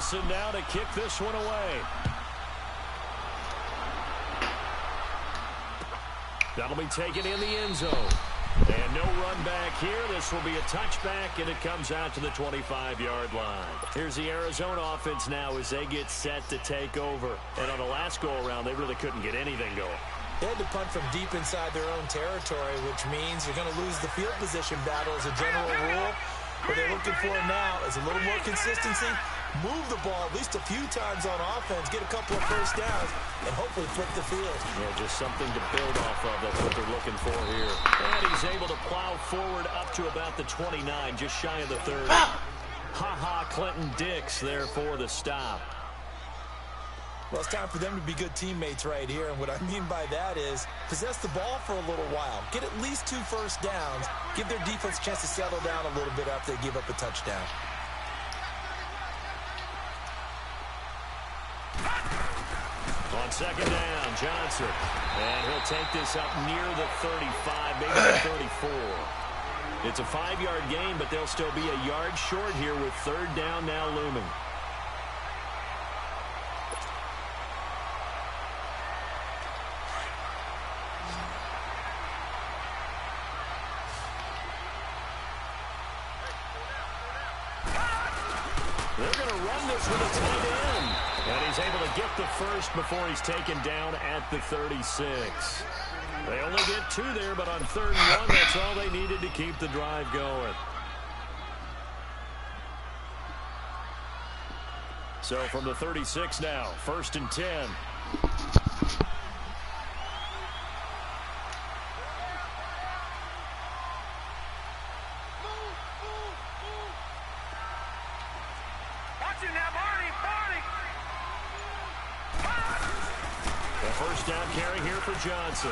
Wilson now to kick this one away. That'll be taken in the end zone. And no run back here. This will be a touchback, and it comes out to the 25-yard line. Here's the Arizona offense now as they get set to take over. And on the last go-around, they really couldn't get anything going. They had to punt from deep inside their own territory, which means you're going to lose the field position battle as a general rule. What they're looking for now is a little more consistency, move the ball at least a few times on offense, get a couple of first downs, and hopefully flip the field. Yeah, just something to build off of. That's what they're looking for here. And he's able to plow forward up to about the 29, just shy of the 30. Ha-ha, Clinton Dix there for the stop. Well, it's time for them to be good teammates right here, and what I mean by that is possess the ball for a little while, get at least 2 first downs, give their defense a chance to settle down a little bit after they give up a touchdown. On second down, Johnson. And he'll take this up near the 35, maybe the 34. It's a 5-yard gain, but they'll still be a yard short here with third down now looming. They're going to run this with a tight end. And he's able to get the first before he's taken down at the 36. They only get 2 there, but on 3rd and 1, that's all they needed to keep the drive going. So from the 36 now, 1st and 10. First down carry here for Johnson.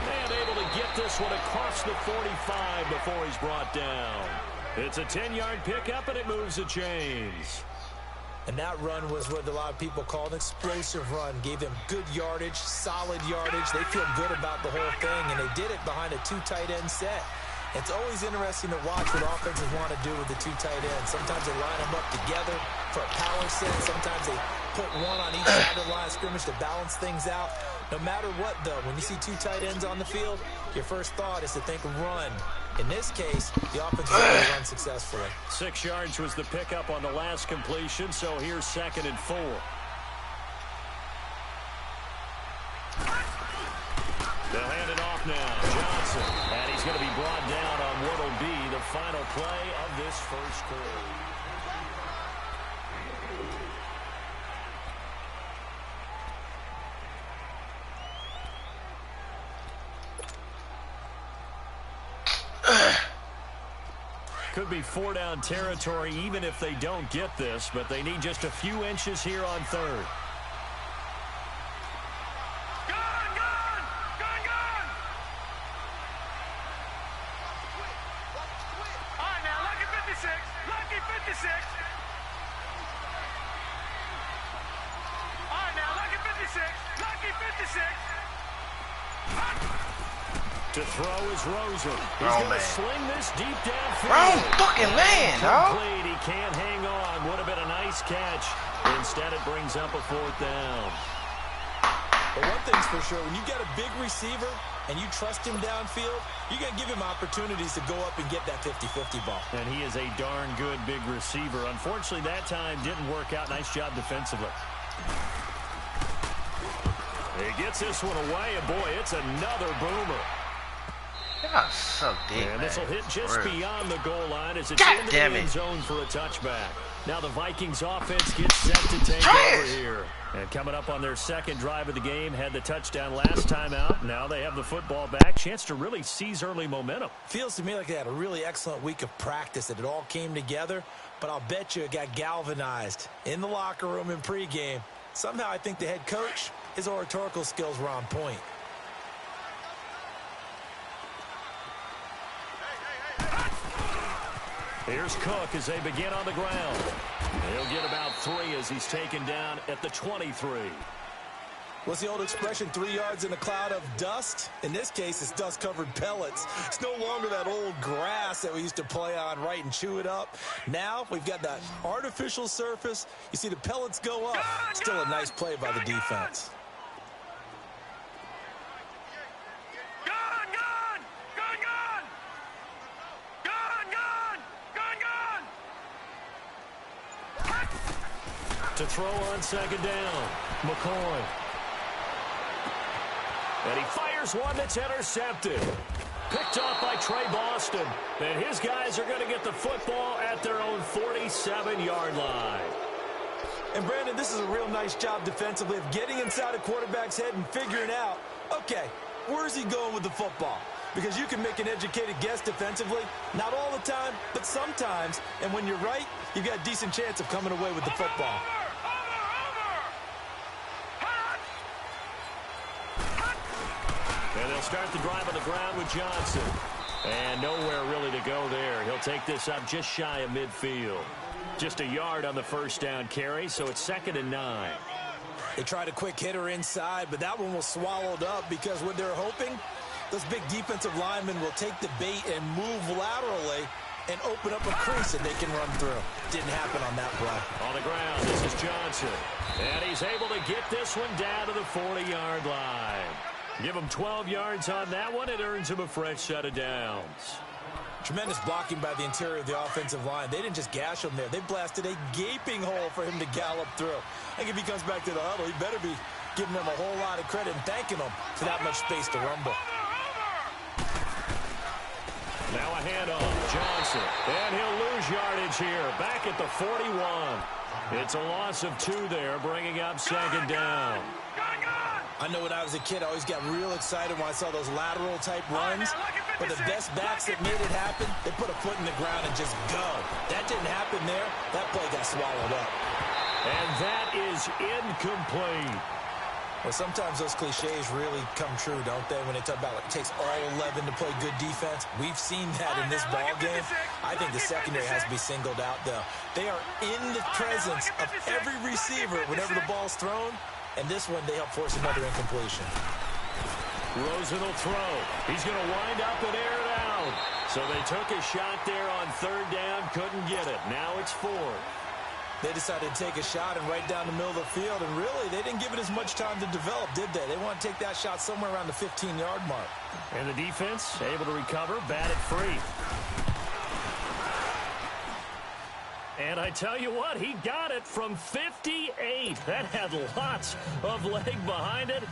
And able to get this one across the 45 before he's brought down. It's a 10-yard pickup, and it moves the chains. And that run was what a lot of people call an explosive run. Gave them good yardage, solid yardage. They feel good about the whole thing, and they did it behind a 2 tight end set. It's always interesting to watch what offenses want to do with the 2 tight ends. Sometimes they line them up together for a power set. Sometimes they put one on each side of the line of scrimmage to balance things out. No matter what, though, when you see 2 tight ends on the field, your first thought is to think run. In this case, the offense was able to run successfully. 6 yards was the pickup on the last completion, so here's 2nd and 4. They'll hand it off now. Johnson. And he's going to be brought down on what will be the final play of this first quarter. Could be 4-down territory even if they don't get this, but they need just a few inches here on 3rd. To throw is Rosen. He's going to sling this deep downfield. Wrong fucking man, dog. He can't hang on. Would have been a nice catch. Instead, it brings up a 4th down. But one thing's for sure, when you got a big receiver and you trust him downfield, you're going to give him opportunities to go up and get that 50-50 ball. And he is a darn good big receiver. Unfortunately, that time didn't work out. Nice job defensively. He gets this one away, and boy, it's another boomer. Y'all so deep, and this will hit just beyond the goal line as it's God into damn the it. end zone for a touchback. Now the Vikings offense gets set to take over here. And coming up on their 2nd drive of the game, had the touchdown last time out. Now they have the football back. Chance to really seize early momentum. Feels to me like they had a really excellent week of practice, that it all came together. But I'll bet you it got galvanized in the locker room in pregame. Somehow I think the head coach, his oratorical skills were on point. Here's Cook as they begin on the ground. He'll get about 3 as he's taken down at the 23. What's the old expression, 3 yards in a cloud of dust? In this case, it's dust-covered pellets. It's no longer that old grass that we used to play on, right, and chew it up. Now we've got that artificial surface. You see the pellets go up. Still a nice play by the defense. To throw on second down, McCoy. And he fires one that's intercepted. Picked off by Trey Boston. And his guys are going to get the football at their own 47-yard line. And, Brandon, this is a real nice job defensively of getting inside a quarterback's head and figuring out, okay, where's he going with the football? Because you can make an educated guess defensively. Not all the time, but sometimes. And when you're right, you've got a decent chance of coming away with the football. And they'll start the drive on the ground with Johnson. And nowhere really to go there. He'll take this up just shy of midfield. Just a yard on the first down carry, so it's 2nd and 9. They tried a quick hitter inside, but that one was swallowed up because what they're hoping, those big defensive linemen will take the bait and move laterally and open up a crease that they can run through. Didn't happen on that play. On the ground, this is Johnson. And he's able to get this one down to the 40-yard line. Give him 12 yards on that one. It earns him a fresh set of downs. Tremendous blocking by the interior of the offensive line. They didn't just gash him there. They blasted a gaping hole for him to gallop through. I think if he comes back to the huddle, he better be giving them a whole lot of credit and thanking them for that much space to rumble. Now a handoff, Johnson. And he'll lose yardage here. Back at the 41. It's a loss of 2 there, bringing up 2nd down. I know when I was a kid, I always got real excited when I saw those lateral-type runs. But the best backs that made it happen, they put a foot in the ground and just go. That didn't happen there. That play got swallowed up. And that is incomplete. Well, sometimes those cliches really come true, don't they? When they talk about it takes all 11 to play good defense. We've seen that in this ball game. I think the secondary has to be singled out, though. They are in the presence of every receiver whenever the ball's thrown. And this one, they help force another incompletion. Rosen will throw. He's going to wind up and air it out. So they took a shot there on 3rd down, couldn't get it. Now it's 4th. They decided to take a shot and right down the middle of the field, and really, they didn't give it as much time to develop, did they? They want to take that shot somewhere around the 15-yard mark. And the defense able to recover, bat it free. And I tell you what, he got it from 58. That had lots of leg behind it.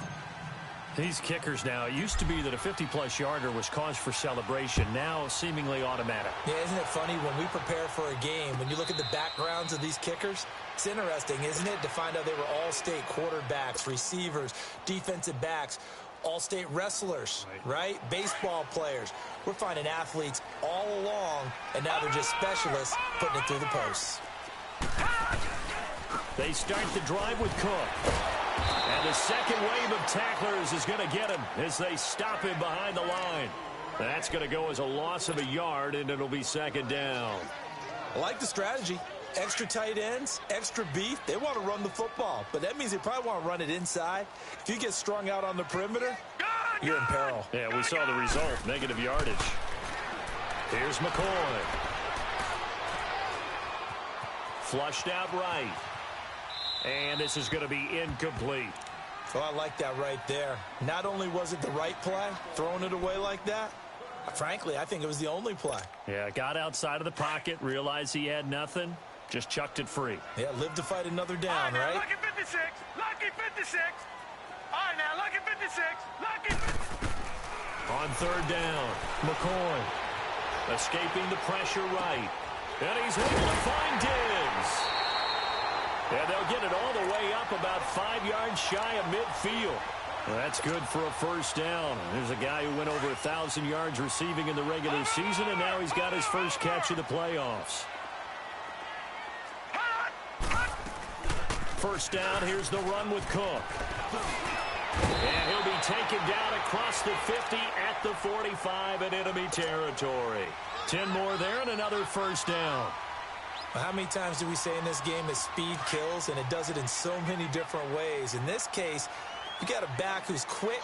These kickers now, it used to be that a 50-plus yarder was cause for celebration. Now, seemingly automatic. Yeah, isn't it funny when we prepare for a game, when you look at the backgrounds of these kickers, it's interesting, isn't it, to find out they were all-state quarterbacks, receivers, defensive backs, all-state wrestlers, right? Baseball players. We're finding athletes all along, and now they're just specialists putting it through the posts. They start the drive with Cook. And the second wave of tacklers is going to get him as they stop him behind the line. That's going to go as a loss of a yard, and it'll be 2nd down. I like the strategy. Extra tight ends, extra beef. They want to run the football, but that means they probably want to run it inside. If you get strung out on the perimeter, you're in peril. Yeah, we saw the result, negative yardage. Here's McCoy. Flushed out right. And this is going to be incomplete. Well, I like that right there. Not only was it the right play, throwing it away like that, frankly, I think it was the only play. Yeah, got outside of the pocket, realized he had nothing, just chucked it free. Yeah, live to fight another down, right? Lucky 56, lucky 56. All right, now, lucky 56, lucky 56. On 3rd down, McCoy escaping the pressure right. And he's able to find Diggs. And they'll get it all the way up about 5 yards shy of midfield. Well, that's good for a first down. There's a guy who went over 1,000 yards receiving in the regular season, and now he's got his first catch of the playoffs. First down, here's the run with Cook. And he'll be taken down across the 50 at the 45 in enemy territory. 10 more there and another first down. How many times do we say in this game that speed kills, and it does it in so many different ways? In this case, You got a back who's quick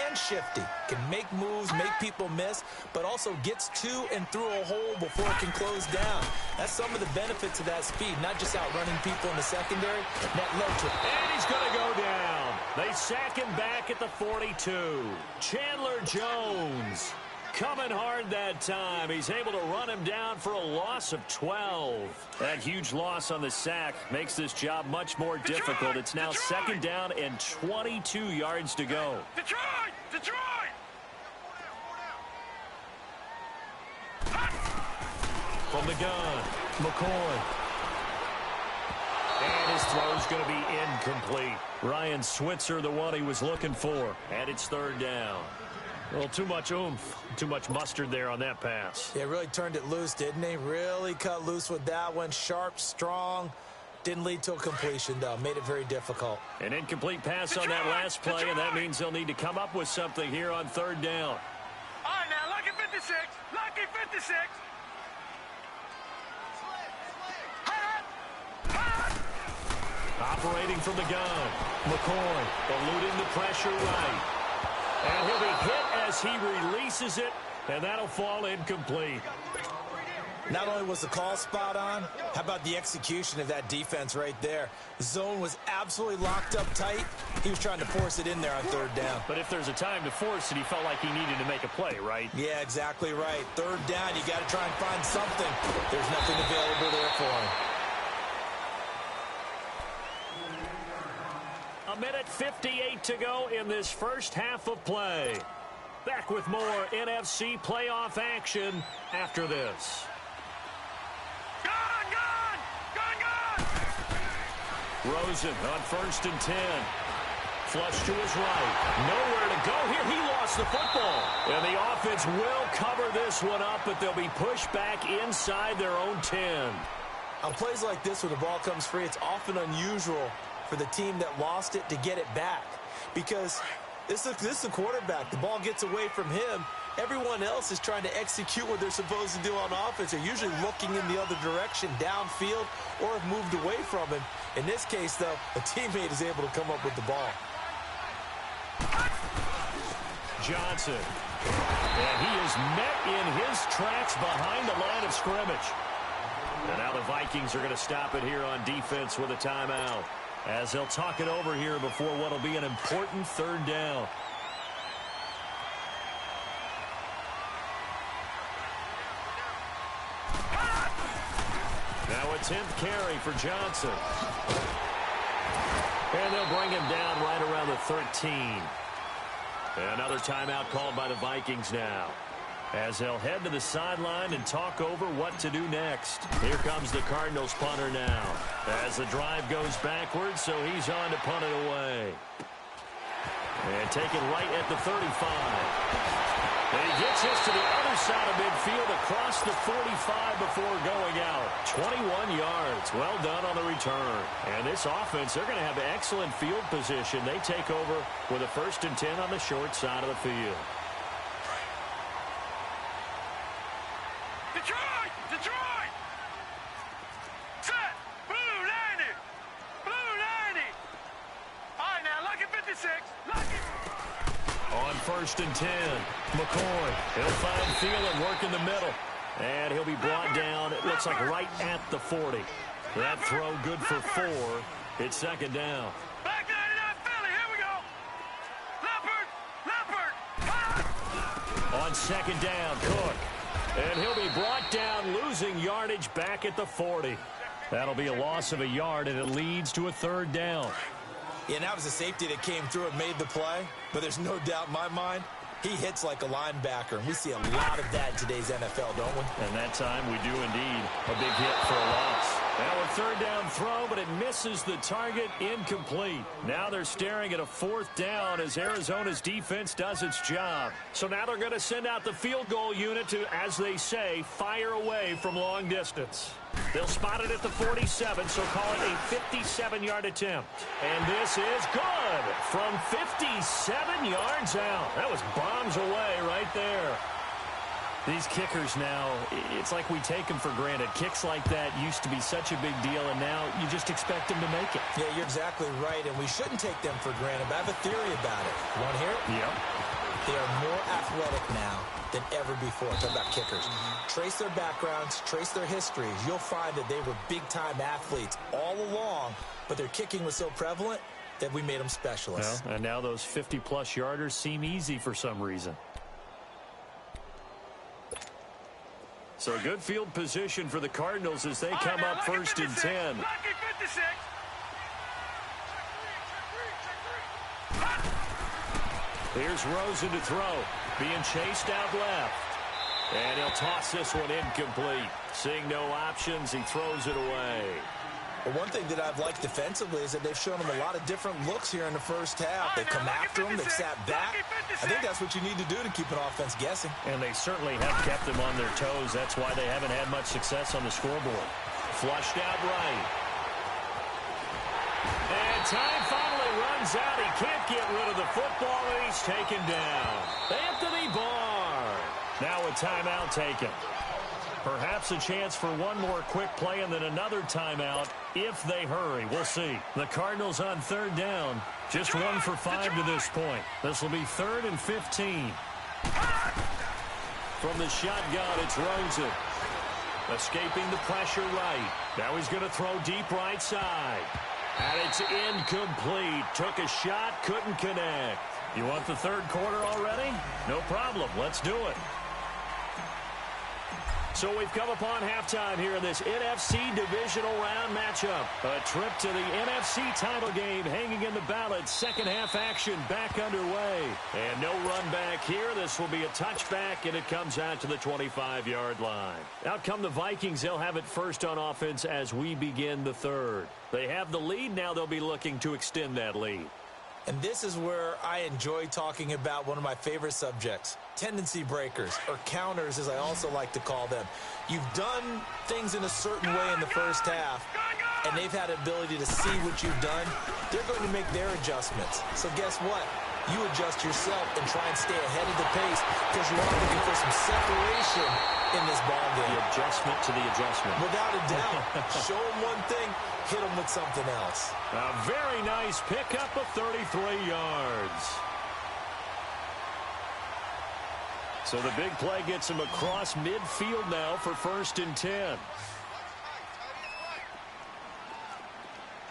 and shifty, can make moves, make people miss, but also gets to and through a hole before it can close down. That's some of the benefits of that speed, not just outrunning people in the secondary. That led to it. And he's going to go down. They sack him back at the 42. Chandler Jones coming hard that time. He's able to run him down for a loss of 12. That huge loss on the sack makes this job much more difficult. It's now second down and 22 yards to go. Detroit! Detroit! From the gun, McCoy. And his throw's going to be incomplete. Ryan Switzer, the one he was looking for. And it's third down. Well, too much oomph, too much mustard there on that pass. Yeah, really turned it loose, didn't he? Really cut loose with that one. Sharp, strong. Didn't lead to a completion, though. Made it very difficult. An incomplete pass on that last play, and that means they'll need to come up with something here on third down. All right, now, lucky 56. Lucky 56. Operating from the gun, McCoy eluding the pressure right. And he'll be hit as he releases it, and that'll fall incomplete. Not only was the call spot on, how about the execution of that defense right there? The zone was absolutely locked up tight. He was trying to force it in there on third down. But if there's a time to force it, he felt like he needed to make a play, right? Yeah, exactly right. Third down, you got to try and find something. There's nothing available there for him. A minute 58 to go in this first half of play. Back with more NFC playoff action after this. Gun, gun! Gun, gun! Rosen on 1st and 10. Flush to his right. Nowhere to go here. He lost the football. And the offense will cover this one up, but they'll be pushed back inside their own 10. On plays like this where the ball comes free, it's often unusual for the team that lost it to get it back. Because this is the quarterback. The ball gets away from him. Everyone else is trying to execute what they're supposed to do on offense. They're usually looking in the other direction, downfield, or have moved away from him. In this case, though, a teammate is able to come up with the ball. Johnson. And he is met in his tracks behind the line of scrimmage. And now the Vikings are going to stop it here on defense with a timeout, as they'll talk it over here before what will be an important third down. Now a 10th carry for Johnson. And they'll bring him down right around the 13. Another timeout called by the Vikings now, as they'll head to the sideline and talk over what to do next. Here comes the Cardinals punter now, as the drive goes backwards, so he's on to punt it away. And taken right at the 35. And he gets this to the other side of midfield across the 45 before going out. 21 yards. Well done on the return. And this offense, they're going to have excellent field position. They take over with a 1st and 10 on the short side of the field. Detroit! Detroit! Set! Blue 90! Blue 90! All right, now, lucky 56. Lucky... On 1st and 10, McCoy. He'll find Thielen, work in the middle. And he'll be brought down, it looks like right at the 40. That throw good for 4. It's second down. Back 99 Philly, here we go! Leopard! Leopard! On second down, Cook. And he'll be brought down, losing yardage back at the 40. That'll be a loss of a yard, and it leads to a third down. Yeah, that was a safety that came through and made the play. But there's no doubt in my mind, he hits like a linebacker. And we see a lot of that in today's NFL, don't we? And that time we do indeed. A big hit for a loss. Now a third down throw, but it misses the target, incomplete. Now they're staring at a 4th down as Arizona's defense does its job. So now they're going to send out the field goal unit to, as they say, fire away from long distance. They'll spot it at the 47, so call it a 57-yard attempt. And this is good from 57 yards out. That was bombs away right there. These kickers now, it's like we take them for granted. Kicks like that used to be such a big deal, and now you just expect them to make it. Yeah, you're exactly right, and we shouldn't take them for granted, but I have a theory about it. You want to hear it? Yep. They are more athletic now than ever before. Talk about kickers. Trace their backgrounds, trace their histories. You'll find that they were big-time athletes all along, but their kicking was so prevalent that we made them specialists. Well, and now those 50-plus yarders seem easy for some reason. So a good field position for the Cardinals as they come up first and 10. Lucky 56. Here's Rosen to throw. Being chased out left. And he'll toss this one incomplete. Seeing no options, he throws it away. Well, one thing that I've liked defensively is that they've shown them a lot of different looks here in the first half. They've come after them. They've sat back. I think that's what you need to do to keep an offense guessing. And they certainly have kept them on their toes. That's why they haven't had much success on the scoreboard. Flushed out right. And time finally runs out. He can't get rid of the football, and he's taken down. Anthony Barr. Now a timeout taken. Perhaps a chance for one more quick play and then another timeout if they hurry. We'll see. The Cardinals on third down. Just 1 for 5 to this point. This will be 3rd and 15. From the shotgun, it's Rosen. Escaping the pressure right. Now he's going to throw deep right side. And it's incomplete. Took a shot, couldn't connect. You want the third quarter already? No problem. Let's do it. So we've come upon halftime here in this NFC divisional round matchup. A trip to the NFC title game hanging in the balance. Second half action back underway. And no run back here. This will be a touchback, and it comes out to the 25-yard line. Out come the Vikings. They'll have it first on offense as we begin the third. They have the lead. Now they'll be looking to extend that lead. And this is where I enjoy talking about one of my favorite subjects, tendency breakers, or counters as I also like to call them. You've done things in a certain way in the first half, and they've had the ability to see what you've done. They're going to make their adjustments. So guess what? You adjust yourself and try and stay ahead of the pace because you are looking for some separation in this ball game. The adjustment to the adjustment. Without a doubt. Show them one thing, hit them with something else. A very nice pickup of 33 yards. So the big play gets him across midfield now for 1st and 10.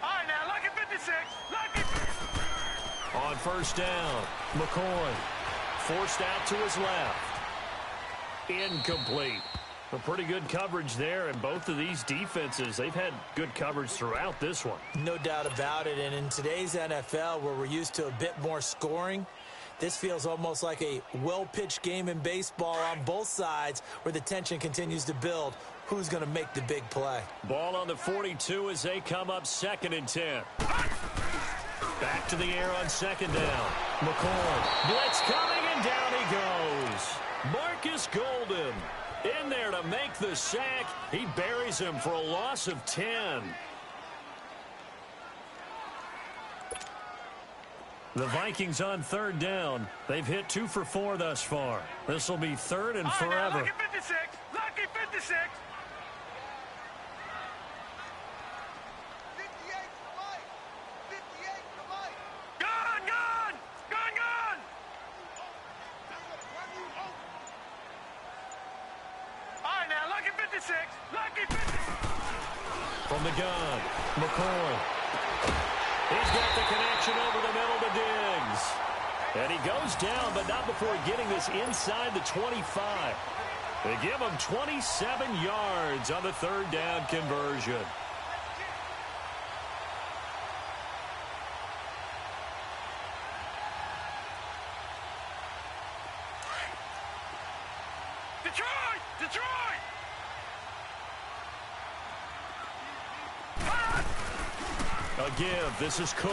All right, now, lucky 56. Lucky 56. On first down, McCoy forced out to his left. Incomplete. A pretty good coverage there, and both of these defenses, they've had good coverage throughout this one. No doubt about it, and in today's NFL, where we're used to a bit more scoring, this feels almost like a well-pitched game in baseball on both sides where the tension continues to build. Who's going to make the big play? Ball on the 42 as they come up 2nd and 10. Back to the air on 2nd down. McCoy. Blitz coming, and down he goes. Marcus Golden in there to make the sack. He buries him for a loss of 10. The Vikings on 3rd down. They've hit 2 for 4 thus far. This will be 3rd and forever. Lucky 56. Lucky 56. 58 to Mike. 58 to Mike. Gone, gone. Gone, gone. All right, now, lucky 56. Lucky 56. From the gun, McCoy. He's got the connection over the middle to Diggs. And he goes down, but not before getting this inside the 25. They give him 27 yards on the 3rd down conversion. Detroit! Detroit! A give. This is Cook.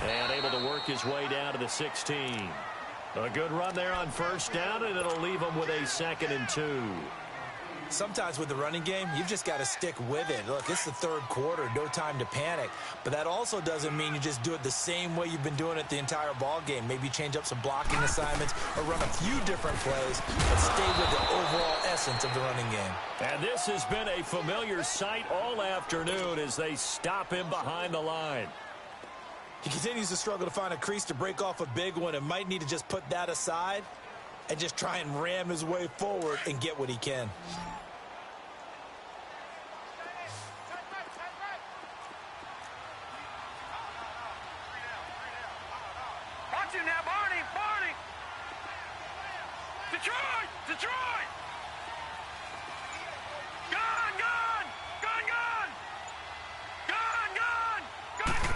And able to work his way down to the 16. A good run there on 1st down, and it'll leave him with a 2nd and 2. Sometimes with the running game, you've just got to stick with it. Look, it's the third quarter, no time to panic. But that also doesn't mean you just do it the same way you've been doing it the entire ball game. Maybe change up some blocking assignments or run a few different plays, but stay with the overall essence of the running game. And this has been a familiar sight all afternoon as they stop him behind the line. He continues to struggle to find a crease to break off a big one and might need to just put that aside and just try and ram his way forward and get what he can. Watch him now, Barney, Barney. Detroit, Detroit. Gone, gone, gone, gone. Gone, gone, gone.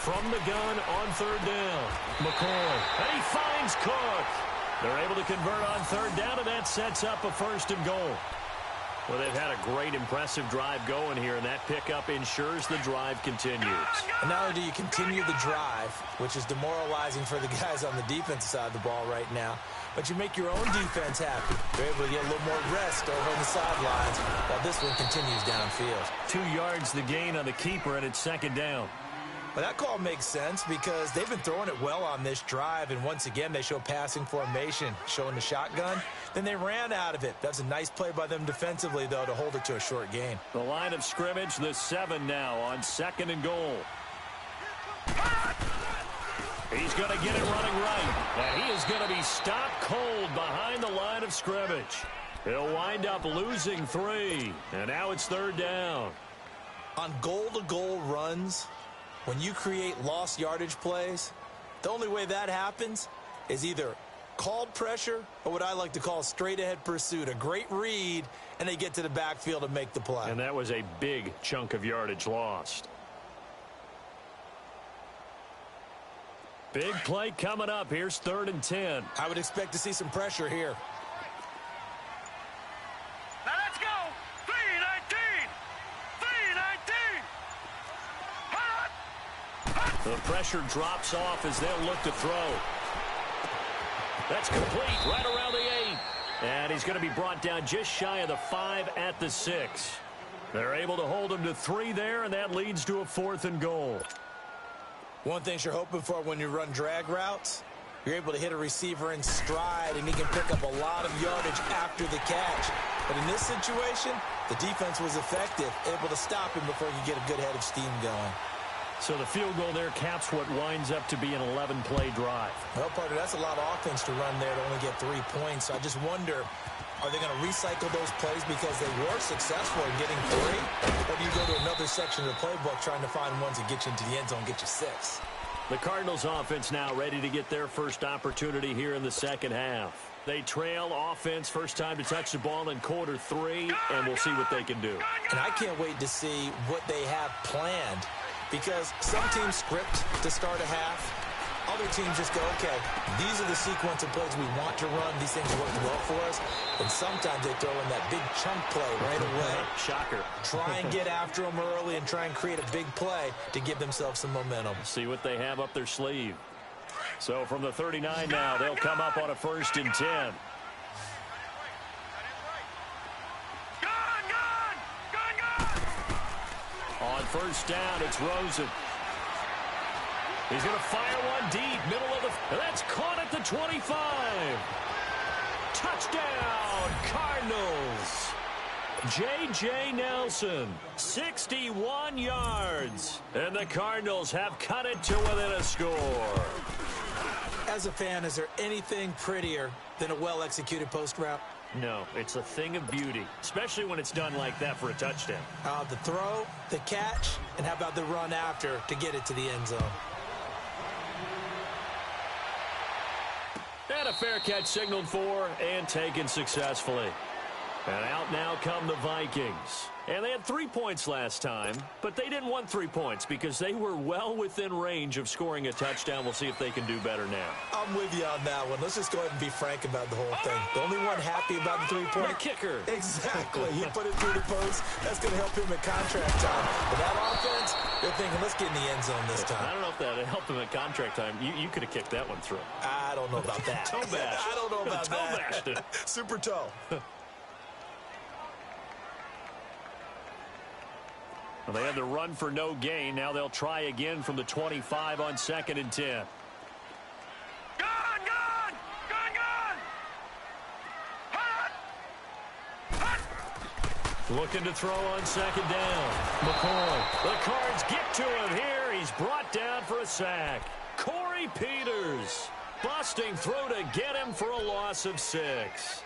From the gun on third down, McCoy, and he finds Cook. They're able to convert on third down, and that sets up a 1st and goal. Well, they've had a great, impressive drive going here, and that pickup ensures the drive continues. And not only do you continue the drive, which is demoralizing for the guys on the defensive side of the ball right now, but you make your own defense happy. You're able to get a little more rest over on the sidelines while this one continues downfield. 2 yards the gain on the keeper, and it's 2nd down. Well, that call makes sense because they've been throwing it well on this drive, and once again, they show passing formation, showing the shotgun. Then they ran out of it. That's a nice play by them defensively, though, to hold it to a short gain. The line of scrimmage, the 7 now on 2nd and goal. He's going to get it running right, and he is going to be stopped cold behind the line of scrimmage. He'll wind up losing 3, and now it's 3rd down. On goal-to-goal runs, when you create lost yardage plays, the only way that happens is either called pressure or what I like to call straight-ahead pursuit, a great read, and they get to the backfield and make the play. And that was a big chunk of yardage lost. Big play coming up. Here's 3rd and 10. I would expect to see some pressure here. Now let's go. 3-19. 3-19. The pressure drops off as they'll look to throw. That's complete right around the 8. And he's going to be brought down just shy of the 5 at the 6. They're able to hold him to 3 there, and that leads to a 4th and goal. One thing you're hoping for when you run drag routes, you're able to hit a receiver in stride, and he can pick up a lot of yardage after the catch. But in this situation, the defense was effective, able to stop him before you get a good head of steam going. So the field goal there caps what winds up to be an 11-play drive. Well, partner, that's a lot of offense to run there to only get 3 points. So I just wonder, are they going to recycle those plays because they were successful in getting 3? Or do you go to another section of the playbook trying to find ones that get you into the end zone, get you 6? The Cardinals offense now ready to get their first opportunity here in the second half. They trail offense, first time to touch the ball in quarter 3, and we'll see what they can do. And I can't wait to see what they have planned, because some teams script to start a half. Other teams just go, okay, these are the sequence of plays we want to run. These things work well for us. And sometimes they throw in that big chunk play right away. Shocker. Try and get after them early and try and create a big play to give themselves some momentum. See what they have up their sleeve. So from the 39 now, they'll come up on a 1st and 10. On 1st down, it's Rosen. He's going to fire one deep, middle of the... And that's caught at the 25. Touchdown, Cardinals. J.J. Nelson, 61 yards. And the Cardinals have cut it to within a score. As a fan, is there anything prettier than a well-executed post route? No, it's a thing of beauty, especially when it's done like that for a touchdown. The throw, the catch, and how about the run after to get it to the end zone? And a fair catch signaled for and taken successfully. And out now come the Vikings. And they had 3 points last time, but they didn't want 3 points because they were well within range of scoring a touchdown. We'll see if they can do better now. I'm with you on that one. Let's just go ahead and be frank about the whole thing. The only one happy about the 3-point... The kicker. Exactly. You put it through the post. That's going to help him at contract time. But that offense, they're thinking, let's get in the end zone this time. I don't know if that helped him at contract time. You could have kicked that one through. I don't know about that. Toe bash. I don't know about toe that. bashed it. Super toe. Well, they had the run for no gain. Now they'll try again from the 25 on 2nd and 10. Looking to throw on 2nd down. McCoy. The Cards get to him here. He's brought down for a sack. Corey Peters. Busting through to get him for a loss of 6.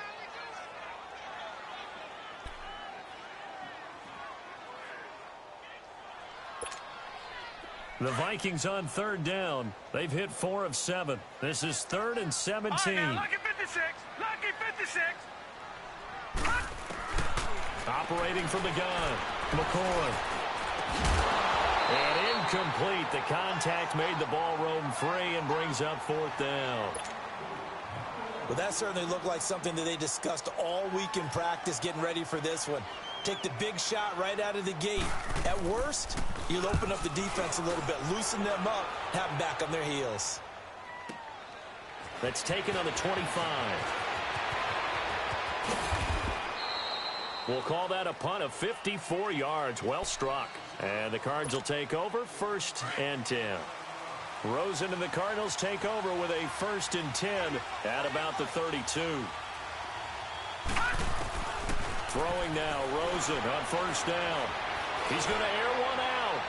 The Vikings on 3rd down. They've hit 4 of 7. This is 3rd and 17. Right, lucky 56. Lucky 56. Operating from the gun. McCoy. And incomplete. The contact made the ball roam free and brings up 4th down. Well, that certainly looked like something that they discussed all week in practice getting ready for this one. Take the big shot right out of the gate. At worst, you'll open up the defense a little bit, loosen them up, have them back on their heels. That's taken on the 25. We'll call that a punt of 54 yards. Well struck. And the Cards will take over 1st and 10. Rosen and the Cardinals take over with a 1st and 10 at about the 32. Throwing now, Rosen on 1st down. He's going to air one out.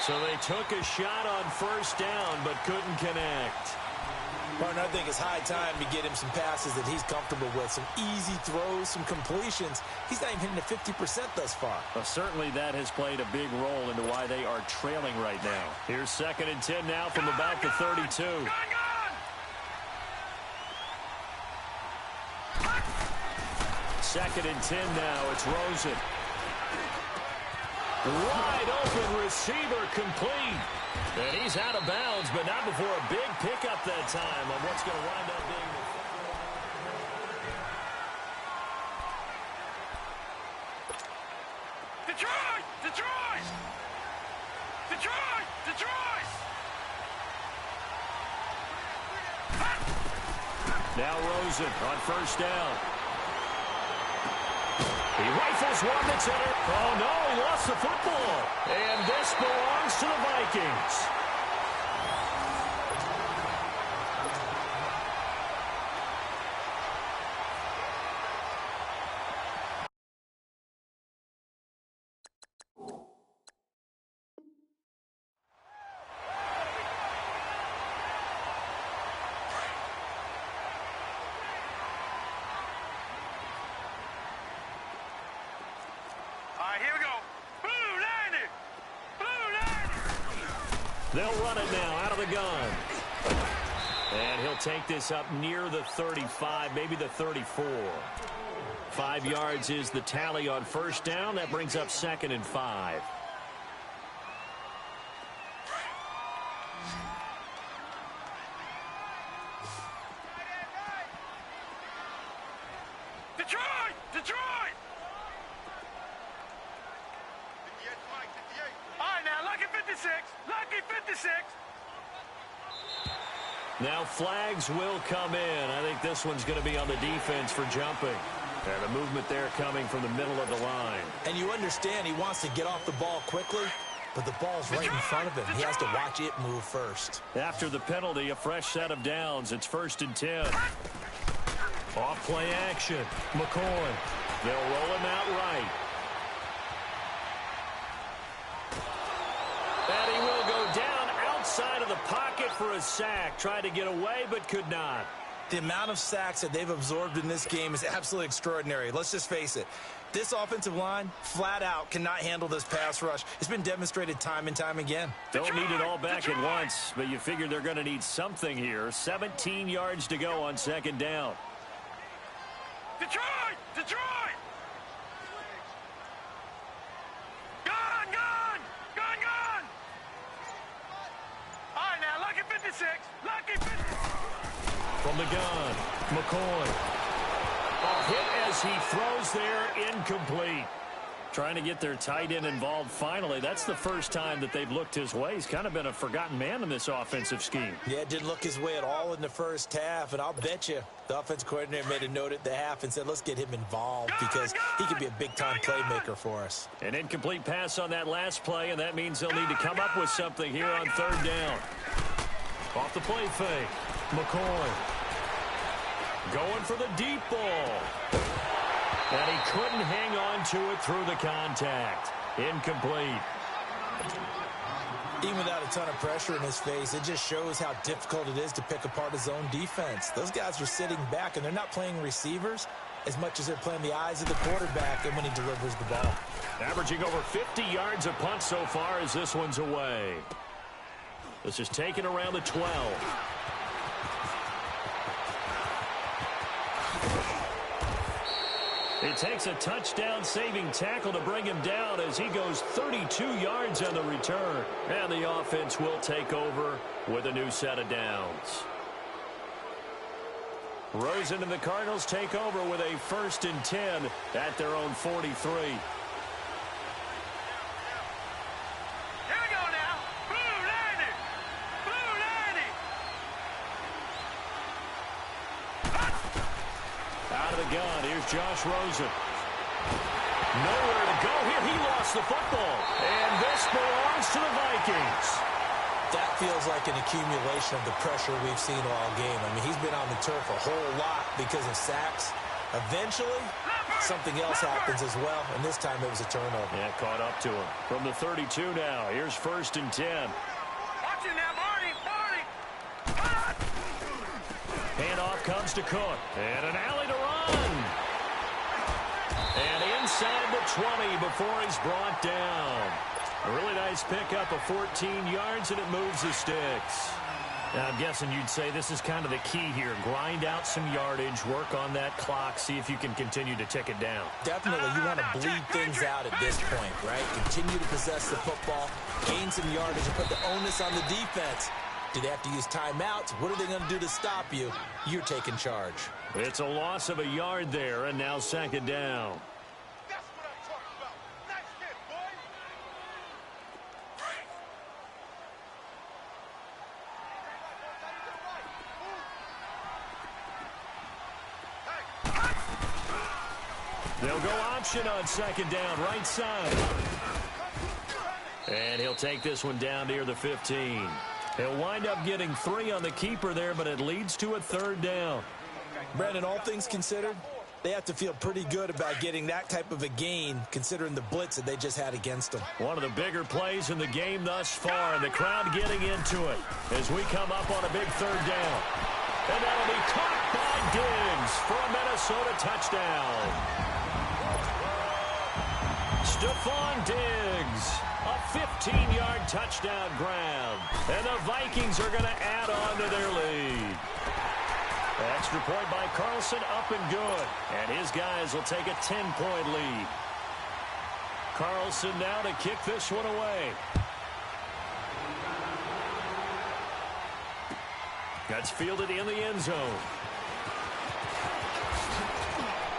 So they took a shot on 1st down but couldn't connect. Partner, I think it's high time to get him some passes that he's comfortable with. Some easy throws, some completions. He's not even hitting the 50% thus far. Well, certainly that has played a big role into why they are trailing right now. Here's 2nd and 10 now from about the 32. 2nd and 10 now. It's Rosen. Wide open receiver complete. And he's out of bounds, but not before a big pickup that time on what's going to wind up being the... Detroit! Detroit! Detroit! Detroit! Now Rosen on 1st down. He rifles one that's in it. Oh, no, he lost the football. And this belongs to the Vikings. They'll run it now out of the gun. And he'll take this up near the 35, maybe the 34. 5 yards is the tally on 1st down. That brings up 2nd and 5. Detroit! Detroit! All right, now, lucky 56. Lucky 56. Now flags will come in. I think this one's going to be on the defense for jumping. And the movement there coming from the middle of the line. And you understand he wants to get off the ball quickly, but the ball's right in front of him. He has to watch it move first. After the penalty, a fresh set of downs. It's 1st and 10. Off play action. McCoy. They'll roll him out right. And he will go down outside of the pocket for a sack. Tried to get away, but could not. The amount of sacks that they've absorbed in this game is absolutely extraordinary. Let's just face it. This offensive line, flat out, cannot handle this pass rush. It's been demonstrated time and time again. Don't need it all back at once, but you figure they're going to need something here. 17 yards to go on 2nd down. Detroit! Detroit! Gun! Gun! Gun! Gun! All right, now, lucky 56. Lucky 56. From the gun, McCoy. A hit as he throws there, incomplete. Trying to get their tight end involved finally. That's the first time that they've looked his way. He's kind of been a forgotten man in this offensive scheme. Yeah, it didn't look his way at all in the first half, and I'll bet you the offense coordinator made a note at the half and said, let's get him involved because he could be a big-time playmaker for us. An incomplete pass on that last play, and that means they'll need to come up with something here on third down. Off the play fake. McCoy going for the deep ball. And he couldn't hang on to it through the contact. Incomplete. Even without a ton of pressure in his face, it just shows how difficult it is to pick apart his own defense. Those guys are sitting back, and they're not playing receivers as much as they're playing the eyes of the quarterback and when he delivers the ball. Averaging over 50 yards a punt so far as this one's away. This is taken around the 12. It takes a touchdown-saving tackle to bring him down as he goes 32 yards on the return. And the offense will take over with a new set of downs. Rosen and the Cardinals take over with a 1st and 10 at their own 43. Gun. Here's Josh Rosen. Nowhere to go here. He lost the football. And this belongs to the Vikings. That feels like an accumulation of the pressure we've seen all game. I mean, he's been on the turf a whole lot because of sacks. Eventually, something else happens as well, and this time it was a turnover. Yeah, caught up to him. From the 32 now, here's 1st and 10. Watch it now, Barney. Handoff comes to Cook. And an alley to run. And inside the 20 before he's brought down. A really nice pickup of 14 yards, and it moves the sticks. Now, I'm guessing you'd say this is kind of the key here. Grind out some yardage, work on that clock, see if you can continue to tick it down. Definitely, you want to bleed things out at this point, right? Continue to possess the football, gain some yardage, and put the onus on the defense. Do they have to use timeouts? What are they going to do to stop you? You're taking charge. It's a loss of a yard there, and now 2nd down. That's what I'm talking about. Nice hit, boy. They'll go option on 2nd down, right side. And he'll take this one down near the 15. He'll wind up getting 3 on the keeper there, but it leads to a 3rd down. Brandon, all things considered, they have to feel pretty good about getting that type of a gain, considering the blitz that they just had against them. One of the bigger plays in the game thus far, and the crowd getting into it as we come up on a big 3rd down. And that'll be caught by Diggs for a Minnesota touchdown. Stephon Diggs, a 15-yard touchdown grab. And the Vikings are going to add on to their lead. Extra point by Carlson, up and good. And his guys will take a 10-point lead. Carlson now to kick this one away. That's fielded in the end zone.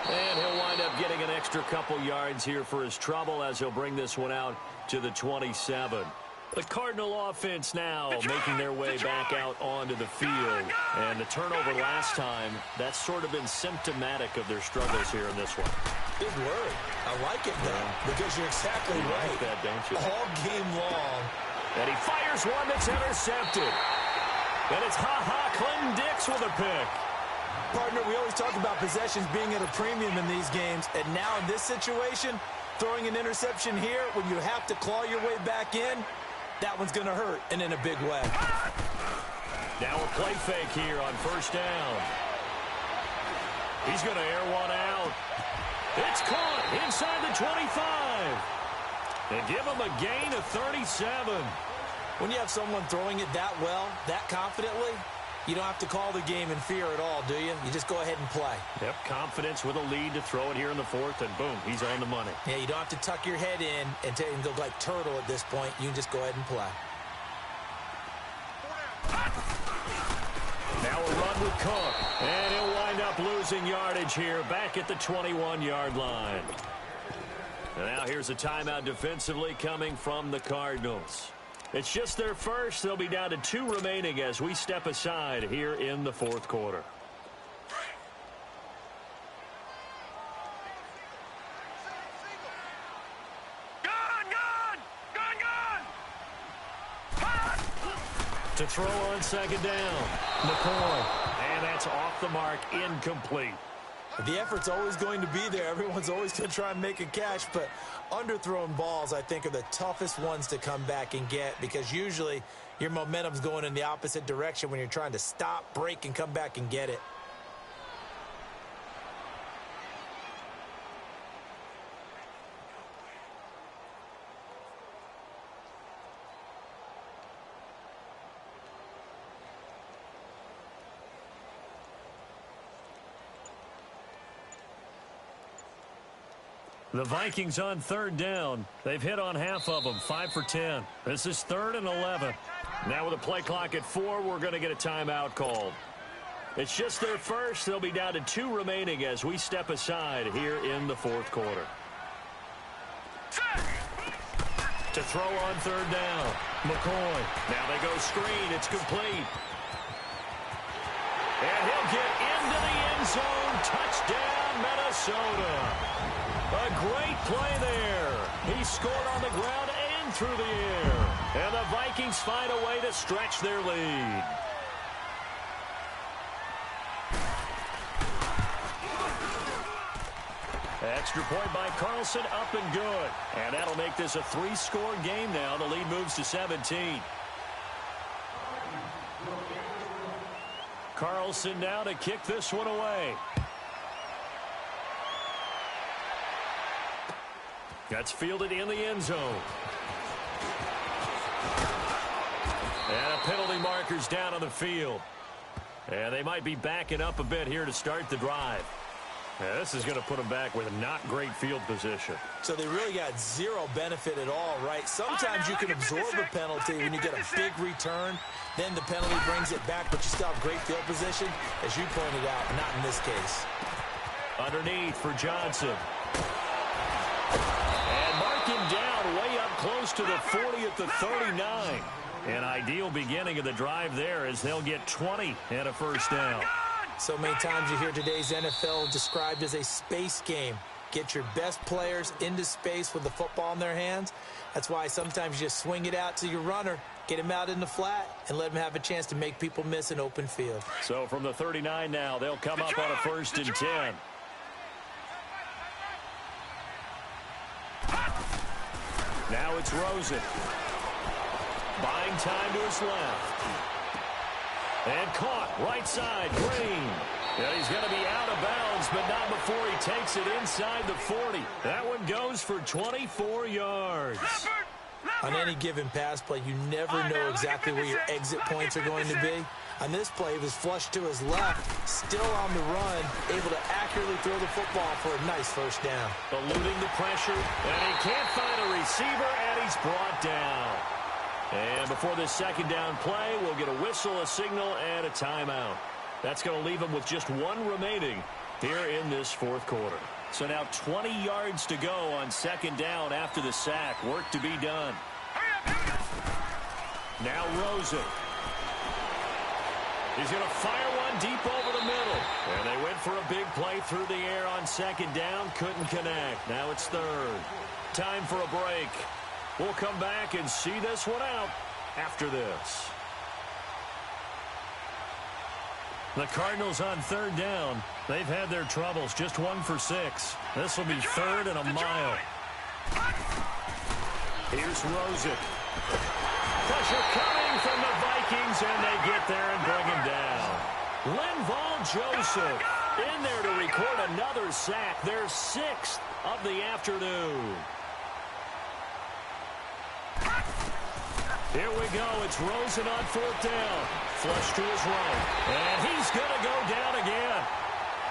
And he'll wind up getting an extra couple yards here for his trouble as he'll bring this one out to the 27. The Cardinal offense now making their way back out onto the field. And the turnover last time, that's sort of been symptomatic of their struggles here in this one. Big word. I like it, though, because you're exactly right. Like that, don't you? All game long. And he fires one that's intercepted. And it's Clinton Dix with a pick. Partner, we always talk about possessions being at a premium in these games, and now in this situation, throwing an interception here when you have to claw your way back in, that one's going to hurt, and in a big way. Now a play fake here on 1st down. He's going to air one out. It's caught inside the 25. They give him a gain of 37. When you have someone throwing it that well, that confidently, you don't have to call the game in fear at all, do you? You just go ahead and play. Yep, confidence with a lead to throw it here in the 4th, and boom, he's on the money. Yeah, you don't have to tuck your head in and go like turtle at this point. You can just go ahead and play. Now a run with Cook, and he'll wind up losing yardage here back at the 21-yard line. And now here's a timeout defensively coming from the Cardinals. It's just their first. They'll be down to 2 remaining as we step aside here in the fourth quarter. To throw on second down, McCoy. And that's off the mark, incomplete. The effort's always going to be there. Everyone's always going to try and make a catch, but underthrown balls, I think, are the toughest ones to come back and get because usually your momentum's going in the opposite direction when you're trying to stop, break, and come back and get it. The Vikings on third down. They've hit on half of them, 5 for 10. This is 3rd and 11. Now with a play clock at 4, we're going to get a timeout called. It's just their first. They'll be down to 2 remaining as we step aside here in the fourth quarter. To throw on third down, McCoy. Now they go screen. It's complete. And he'll get into the end zone. Touchdown, Minnesota. A great play there. He scored on the ground and through the air. And the Vikings find a way to stretch their lead. Extra point by Carlson, up and good. And that'll make this a 3-score game now. The lead moves to 17. Carlson now to kick this one away. That's fielded in the end zone. And a penalty marker's down on the field. And they might be backing up a bit here to start the drive. Yeah, this is going to put them back with a not great field position. So they really got zero benefit at all, right? Sometimes you can absorb a penalty when you get a big return. Then the penalty brings it back, but you still have great field position. As you pointed out, not in this case. Underneath for Johnson. And mark him down way up close to the 40 at the 39. An ideal beginning of the drive there as they'll get 20 and a first down. So many times you hear today's NFL described as a space game. Get your best players into space with the football in their hands. That's why sometimes you just swing it out to your runner, get him out in the flat, and let him have a chance to make people miss an open field. So from the 39 now, they'll come up on a 1st and 10. Now it's Rosen. Buying time to his left. And caught right side, Green. Yeah, he's going to be out of bounds, but not before he takes it inside the 40. That one goes for 24 yards. On any given pass play, you never know exactly where your exit points are going to be. On this play, he was flushed to his left, still on the run, able to accurately throw the football for a nice first down. Eluding the pressure, and he can't find a receiver, and he's brought down. And before this second down play, we'll get a whistle, a signal, and a timeout. That's going to leave them with just 1 remaining here in this fourth quarter. So now 20 yards to go on second down after the sack. Work to be done. Now Rosen. He's going to fire one deep over the middle. And they went for a big play through the air on second down. Couldn't connect. Now it's third. Time for a break. We'll come back and see this one out after this. The Cardinals on third down. They've had their troubles. Just 1 for 6. This will be 3rd and a mile. Here's Rosen. Pressure coming from the Vikings, and they get there and bring him down. Linval Joseph in there to record another sack. Their 6th of the afternoon. Here we go. It's Rosen on 4th down. Flush to his right. And he's going to go down again.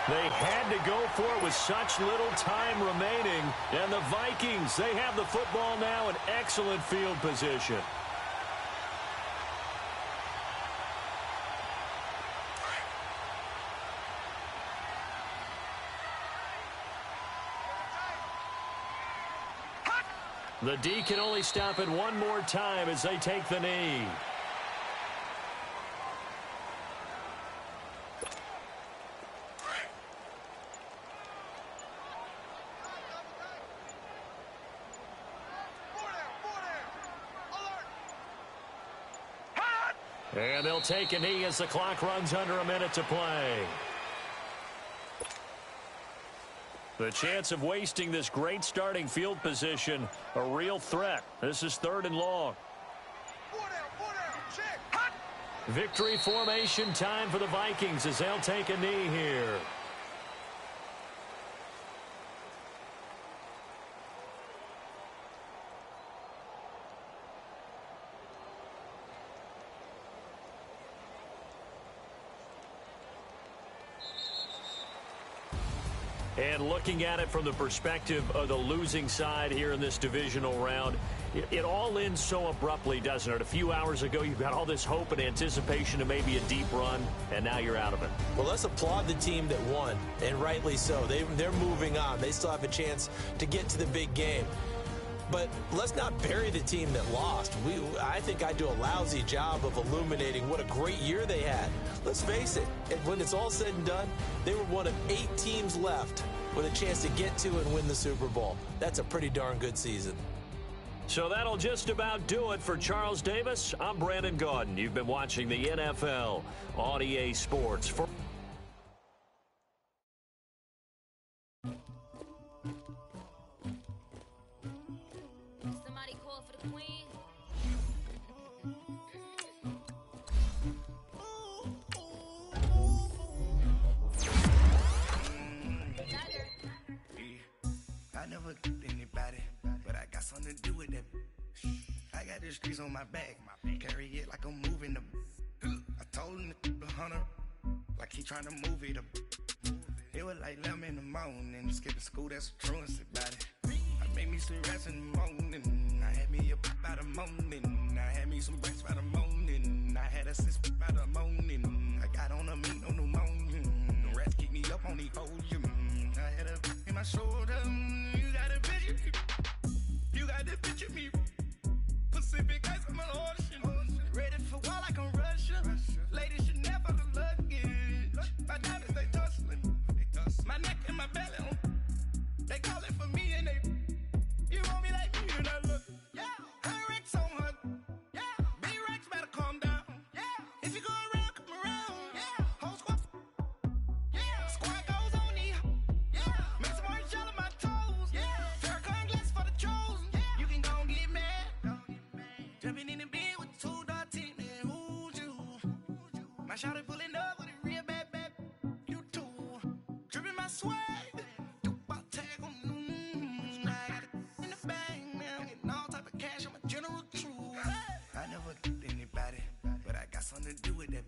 They had to go for it with such little time remaining. And the Vikings, they have the football now in excellent field position. The D can only stop it one more time as they take the knee. And they'll take a knee as the clock runs under a minute to play. The chance of wasting this great starting field position, a real threat. This is 3rd and long. Victory formation time for the Vikings as they'll take a knee here. And looking at it from the perspective of the losing side here in this divisional round, it all ends so abruptly, doesn't it? A few hours ago, you've got all this hope and anticipation of maybe a deep run, and now you're out of it. Well, let's applaud the team that won, and rightly so. They're moving on. They still have a chance to get to the big game. But let's not bury the team that lost. I think I do a lousy job of illuminating what a great year they had. Let's face it, when it's all said and done, they were one of 8 teams left with a chance to get to and win the Super Bowl. That's a pretty darn good season. So that'll just about do it for Charles Davis. I'm Brandon Gaudin. You've been watching the NFL on EA Sports. Somebody call for the queen. I never anybody, but I got something to do with that. I got the streets on my back, carry it like I'm moving the. I told him to 100, like he trying to move it up. It was like 11 in the morning, skipping school, that's a truancy about it. I made me some rest in the morning, I had me up by the morning, I had me some breaks by the morning, I had a sis by the morning, I got on a meat on the morning, the rats keep me up on the podium, I had a in my shoulder, you got a picture, you got the picture me, Pacific ice on my ocean, ready for war like I'm Russia, ladies should never look luggage, my diamonds they tussling, my neck and my belly on, they call it for me and they, you want me like me and I look, yeah, her Rex on her, yeah, big Rex better calm down, yeah, if you go around, come around, yeah, whole squad, yeah, squad goes on me, yeah, make some orange gel on my toes, yeah, Farrakhan glass for the chosen, yeah, you can go and get mad, jumping in the bed with 2 dark teeth, man, who's you, my shawty pulling up with a real bad, you too, dripping my swag, something to do with that.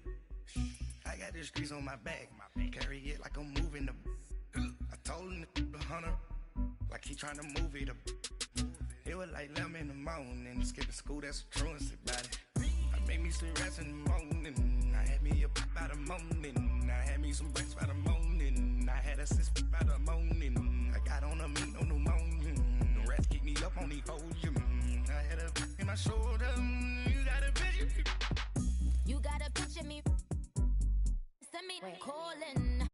I got the streets on my back, carry it like I'm moving the. I told him to 100, like he trying to move it up. It was like 11 in the morning, skipping school, that's a truancy about it. I made me some rest in the morning, I had me up by the morning, I had me some breaks by the morning, I had a sis by the morning, I got on a meat on the morning, the rats keep me up on the podium, I had a in my shoulder, you got a picture. You got a picture me. Send me calling.